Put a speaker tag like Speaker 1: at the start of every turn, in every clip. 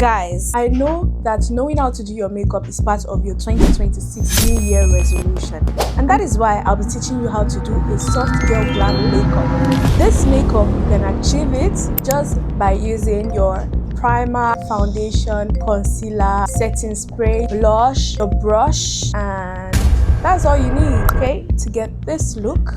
Speaker 1: Guys, I know that knowing how to do your makeup is part of your 2026 New Year resolution, and that is why I'll be teaching you how to do a soft girl glam makeup. This makeup, you can achieve it just by using your primer, foundation, concealer, setting spray, blush, a brush, and that's all you need, okay, to get this look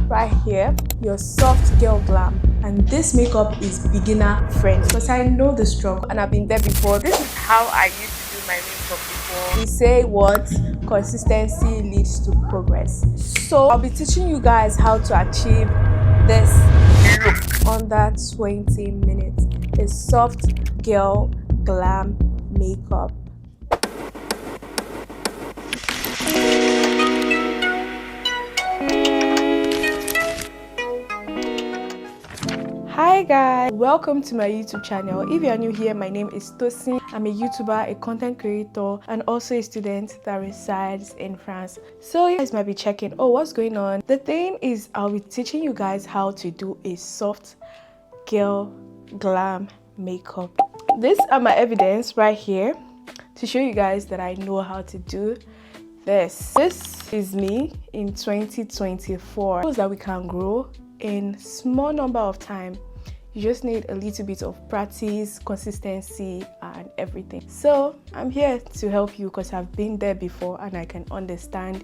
Speaker 1: right here, your soft girl glam. And this makeup is beginner friendly because I know the struggle and I've been there before. This is how I used to do my makeup before. We say what consistency leads to progress. So I'll be teaching you guys how to achieve this look under 20 minutes. A soft girl glam makeup. Hi guys, welcome to my YouTube channel. If you are new here, my name is Tosin. I'm a YouTuber, a content creator, and also a student that resides in France. So you guys might be checking, oh, what's going on? The thing is, I'll be teaching you guys how to do a soft girl glam makeup. These are my evidence right here to show you guys that I know how to do this. This is me in 2024. Shows that we can grow in small number of time. You just need a little bit of practice, consistency, and everything. So I'm here to help you because I've been there before and I can understand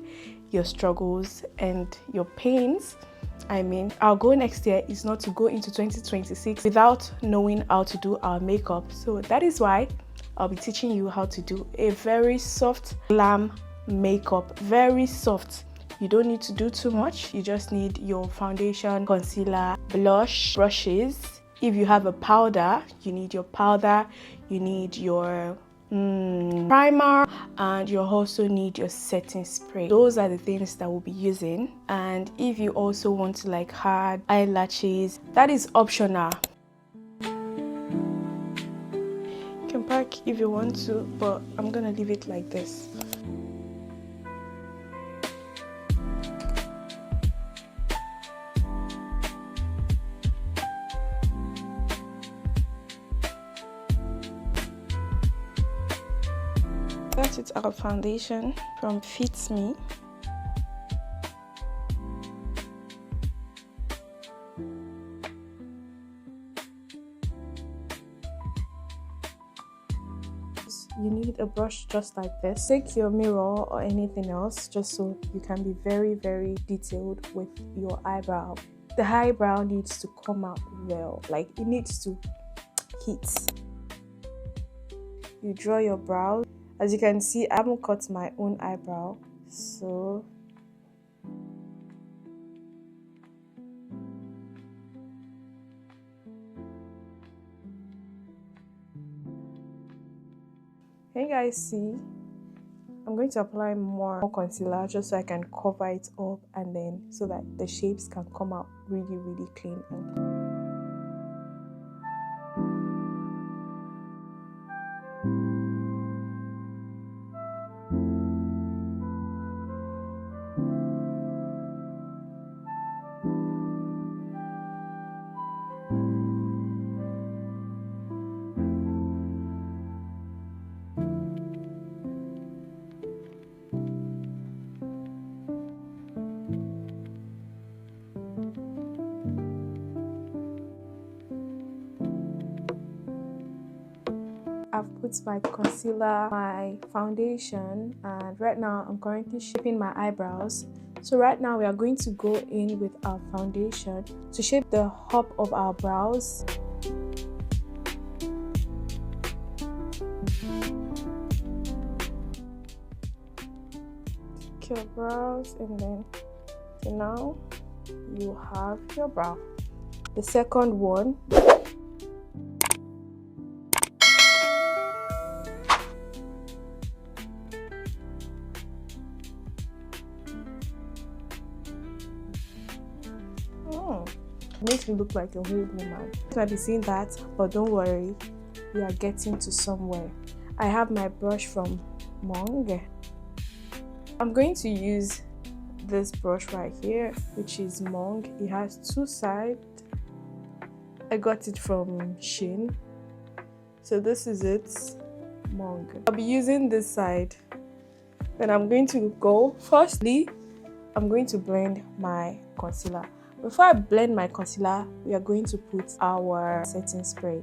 Speaker 1: your struggles and your pains. I mean, our goal next year is not to go into 2026 without knowing how to do our makeup. So that is why I'll be teaching you how to do a very soft glam makeup. Very soft. You don't need to do too much. You just need your foundation, concealer, blush, brushes. If you have a powder, you need your powder. You need your primer, and you also need your setting spray. Those are the things that we'll be using. And if you also want to like hard eyelashes, that is optional. You can pack if you want to, but I'm gonna leave it like this. That's it, our foundation from Fits Me. You need a brush just like this. Take your mirror or anything else just so you can be very, very detailed with your eyebrow. The eyebrow needs to come out well, like it needs to hit. You draw your brow. As you can see, I haven't cut my own eyebrow, so can you guys see? I'm going to apply more concealer just so I can cover it up, and then so that the shapes can come out really, really clean. I've put my concealer, my foundation, and right now I'm currently shaping my eyebrows. So right now we are going to go in with our foundation to shape the top of our brows. Take your brows, and then so now you have your brow. The second one, makes me look like a old woman. You might be seeing that, but don't worry, we are getting to somewhere. I have my brush from Mong. I'm going to use this brush right here, which is Mong. It has two sides. I got it from Shein. So this is it. Mug. I'll be using this side. Then I'm going to go, firstly, I'm going to blend my concealer. Before I blend my concealer, we are going to put our setting spray.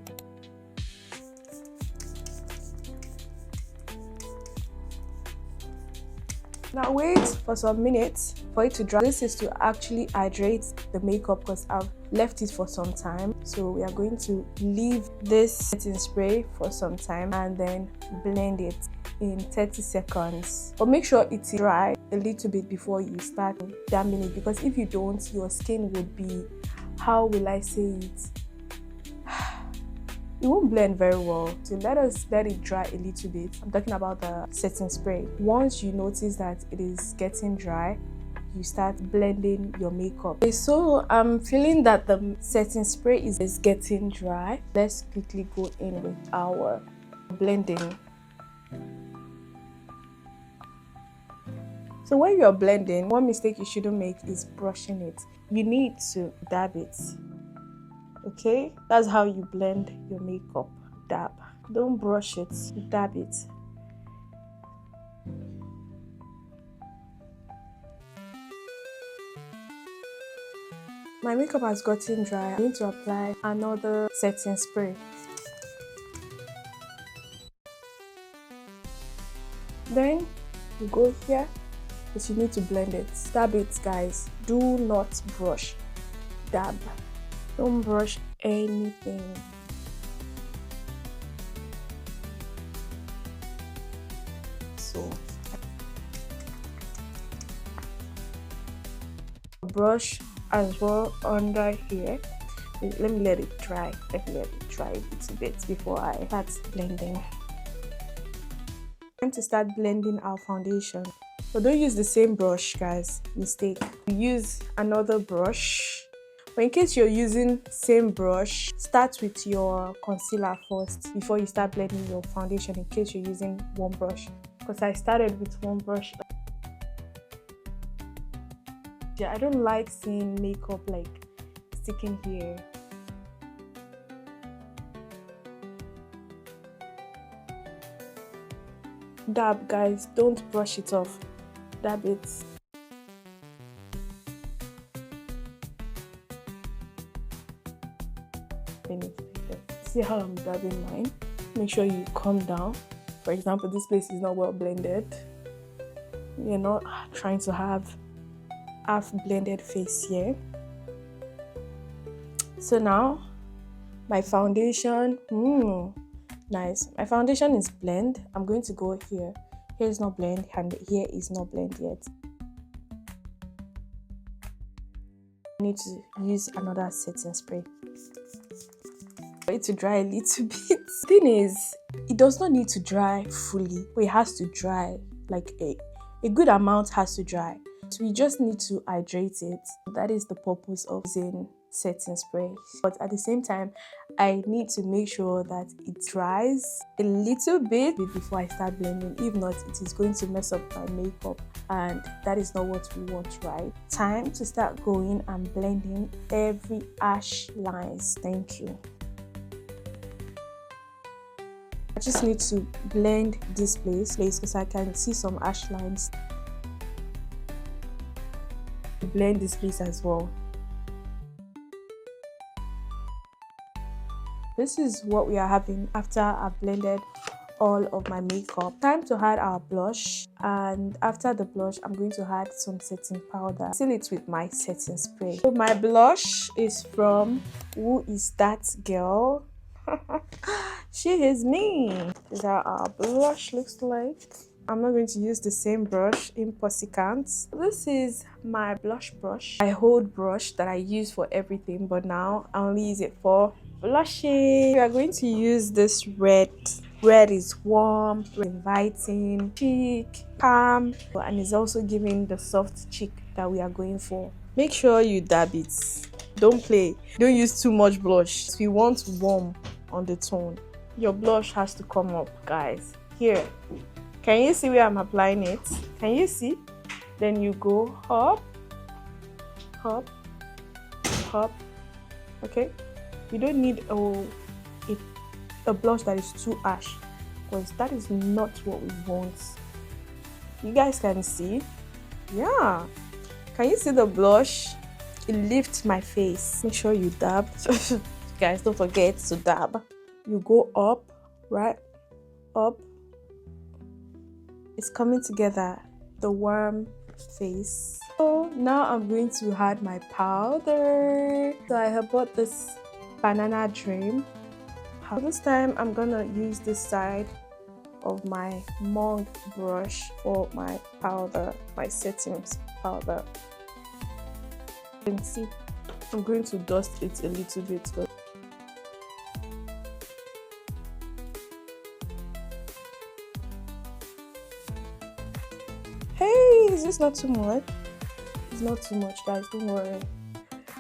Speaker 1: Now wait for some minutes for it to dry. This is to actually hydrate the makeup because I've left it for some time. So we are going to leave this setting spray for some time and then blend it in 30 seconds. But make sure it's dry a little bit before you start dabbing it, because if you don't, your skin would be, how will I say it? It won't blend very well. So let it dry a little bit. I'm talking about the setting spray. Once you notice that it is getting dry, you start blending your makeup. Okay, so I'm feeling that the setting spray is getting dry. Let's quickly go in with our blending. So when you're blending, one mistake you shouldn't make is brushing it. You need to dab it. Okay, that's how you blend your makeup. Dab. Don't brush it, dab it. My makeup has gotten dry. I need to apply another setting spray. Then you go here, but you need to blend it. Dab it, guys. Do not brush. Dab. Don't brush anything. So brush as well under here. Let me let it dry. Let me let it dry a little bit before I start blending. Time to start blending our foundation. So don't use the same brush, guys. Mistake. Use another brush. But in case you're using same brush, start with your concealer first before you start blending your foundation, in case you're using one brush. Because I started with one brush. Yeah, I don't like seeing makeup like sticking here. Dab, guys, don't brush it off. Dab it. See how I'm dabbing mine? Make sure you calm down. For example, this place is not well blended. You're not trying to have half blended face here. So now my foundation, nice. My foundation is blend. I'm going to go here. Here is not blend and here is not blend yet. I need to use another setting spray for it to dry a little bit. Thing is, it does not need to dry fully, but it has to dry, like a good amount has to dry. So we just need to hydrate it. That is the purpose of using setting spray. But at the same time, I need to make sure that it dries a little bit before I start blending. If not, it is going to mess up my makeup, and that is not what we want, right? Time to start going and blending every ash lines. Thank you. I just need to blend this place because I can see some ash lines. Blend this place as well. This is what we are having after I've blended all of my makeup. Time to add our blush, and after the blush I'm going to add some setting powder. Seal it with my setting spray. So my blush is from Who Is That Girl? She is me. This is how our blush looks like. I'm not going to use the same brush, Impossible. This is my blush brush, my hold brush that I use for everything, but now I only use it for blushing. We are going to use this red. Red is warm, inviting, chic, calm, and it's also giving the soft cheek that we are going for. Make sure you dab it. Don't play. Don't use too much blush. We want warm on the tone. Your blush has to come up, guys. Here. Can you see where I'm applying it? Can you see? Then you go up, up, up. Okay? You don't need a a blush that is too ash, because that is not what we want. You guys can see, yeah, can you see the blush? It lifts my face. Make sure you dab. Guys, don't forget to dab. You go up, right, up. It's coming together, the warm face. So now I'm going to add my powder. So I have bought this banana dream. This time I'm gonna use this side of my mug brush for my powder, my setting powder. You can see I'm going to dust it a little bit. Hey, is this not too much? It's not too much, guys, don't worry.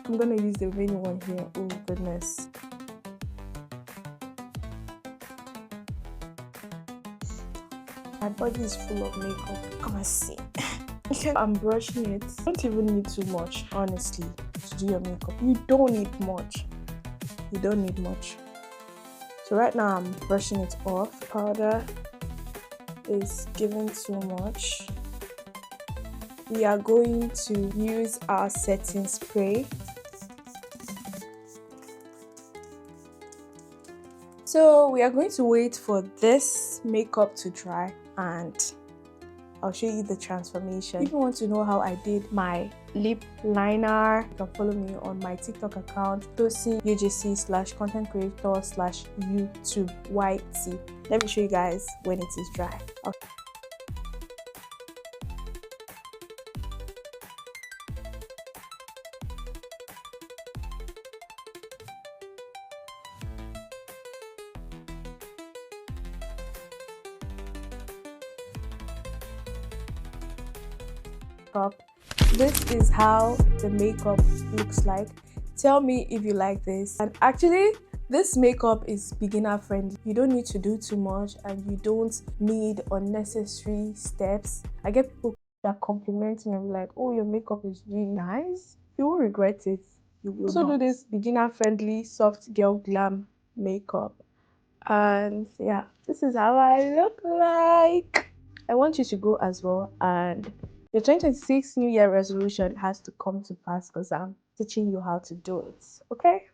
Speaker 1: I'm gonna use the remaining one here. Oh goodness. My body is full of makeup. Come and see. I'm brushing it. You don't even need too much, honestly, to do your makeup. You don't need much. You don't need much. So right now I'm brushing it off. Powder is giving too much. We are going to use our setting spray. So we are going to wait for this makeup to dry and I'll show you the transformation. If you want to know how I did my lip liner, you can follow me on my TikTok account, TosinUGC/content creator/YouTube YT. Let me show you guys when it is dry. Okay. This is how the makeup looks like. Tell me if you like this. And actually, this makeup is beginner friendly. You don't need to do too much and you don't need unnecessary steps. I get people that compliment me and be like, oh, your makeup is really nice. You won't regret it. You will also do this beginner friendly soft girl glam makeup. And yeah, this is how I look like. I want you to go as well, and your 2026 New Year resolution has to come to pass because I'm teaching you how to do it. Okay?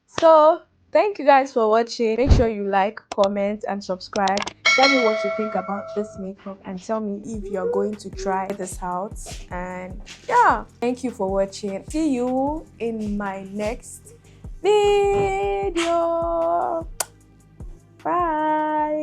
Speaker 1: So thank you guys for watching. Make sure you like, comment, and subscribe. Tell me what you think about this makeup and tell me if you're going to try this out. And yeah, thank you for watching. See you in my next video. Bye.